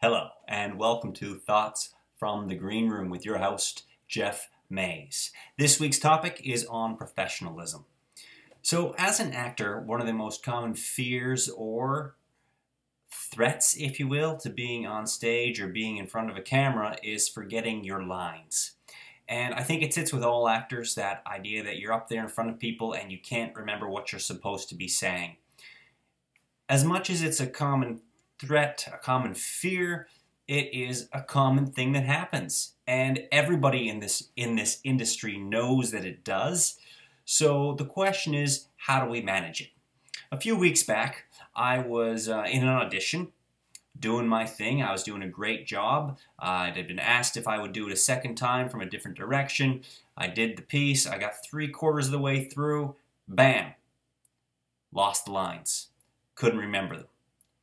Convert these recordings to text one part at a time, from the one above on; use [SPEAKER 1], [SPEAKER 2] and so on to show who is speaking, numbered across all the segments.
[SPEAKER 1] Hello, and welcome to Thoughts from the Green Room with your host, Jeff Mays. This week's topic is on professionalism. So, as an actor, one of the most common fears or threats, if you will, to being on stage or being in front of a camera is forgetting your lines. And I think it sits with all actors, that idea that you're up there in front of people and you can't remember what you're supposed to be saying. As much as it's a common threat, a common fear, it is a common thing that happens. And everybody in this industry knows that it does. So the question is, how do we manage it? A few weeks back, I was in an audition, doing my thing. I was doing a great job. I had been asked if I would do it a second time from a different direction. I did the piece. I got 3/4 of the way through. Bam! Lost the lines. Couldn't remember them.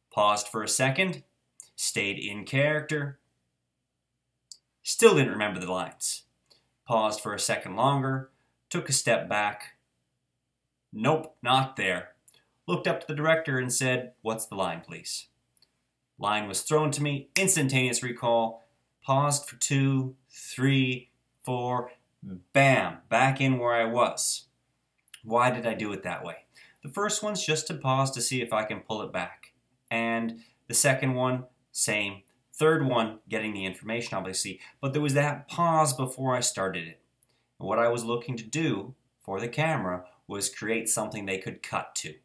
[SPEAKER 1] Paused for a second, stayed in character, still didn't remember the lines. Paused for a second longer, took a step back. Nope, not there. Looked up to the director and said, "What's the line, please?" Line was thrown to me, instantaneous recall, paused for 2, 3, 4, bam, back in where I was. Why did I do it that way? The first one's just to pause to see if I can pull it back. And the second one, same. Third one, getting the information, obviously. But there was that pause before I started it. And what I was looking to do for the camera was create something they could cut to.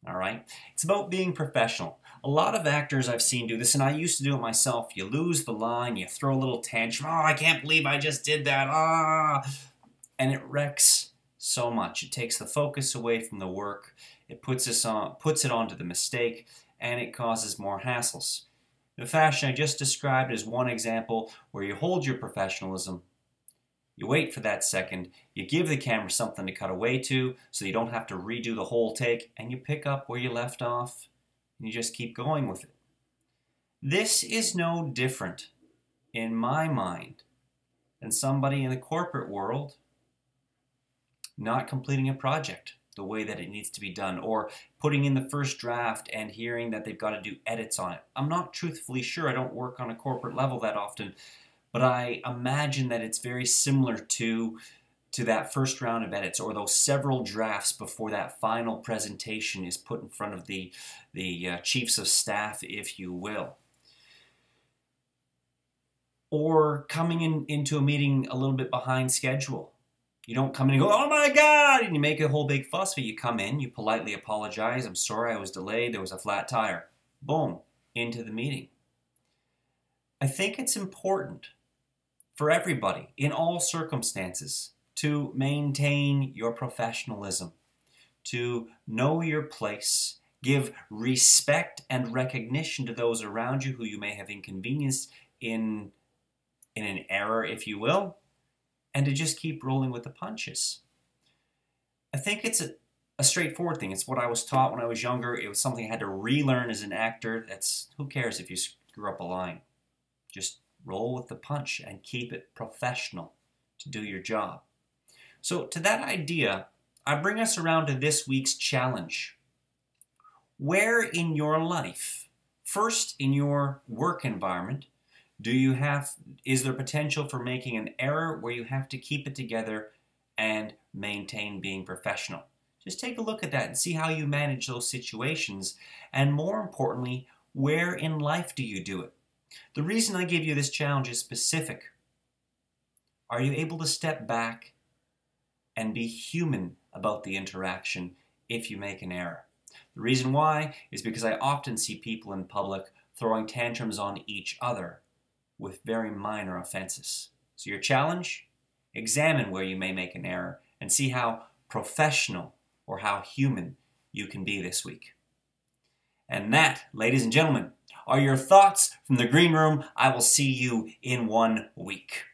[SPEAKER 1] All right? It's about being professional. A lot of actors I've seen do this, and I used to do it myself. You lose the line, you throw a little tantrum. Oh, I can't believe I just did that. Ah! And it wrecks so much. It takes the focus away from the work. It puts it onto the mistake, and it causes more hassles. The fashion I just described is one example where you hold your professionalism, you wait for that second, you give the camera something to cut away to so you don't have to redo the whole take, and you pick up where you left off, and you just keep going with it. This is no different, in my mind, than somebody in the corporate world not completing a project the way that it needs to be done, or putting in the first draft and hearing that they've got to do edits on it. I'm not truthfully sure. I don't work on a corporate level that often, but I imagine that it's very similar to that first round of edits, or those several drafts before that final presentation is put in front of the chiefs of staff, if you will. Or coming into a meeting a little bit behind schedule. You don't come in and go, "Oh my God," and you make a whole big fuss, but you come in, you politely apologize, "I'm sorry I was delayed, there was a flat tire." Boom, into the meeting. I think it's important for everybody, in all circumstances, to maintain your professionalism, to know your place, give respect and recognition to those around you who you may have inconvenienced in an error, if you will, and to just keep rolling with the punches. I think it's a straightforward thing. It's what I was taught when I was younger. It was something I had to relearn as an actor. Who cares if you screw up a line? Just roll with the punch and keep it professional to do your job. So to that idea, I bring us around to this week's challenge. Where in your life, first in your work environment, is there potential for making an error where you have to keep it together and maintain being professional? Just take a look at that and see how you manage those situations. And more importantly, where in life do you do it? The reason I give you this challenge is specific. Are you able to step back and be human about the interaction if you make an error? The reason why is because I often see people in public throwing tantrums on each other with very minor offenses. So your challenge, examine where you may make an error and see how professional or how human you can be this week. And that, ladies and gentlemen, are your thoughts from the green room. I will see you in 1 week.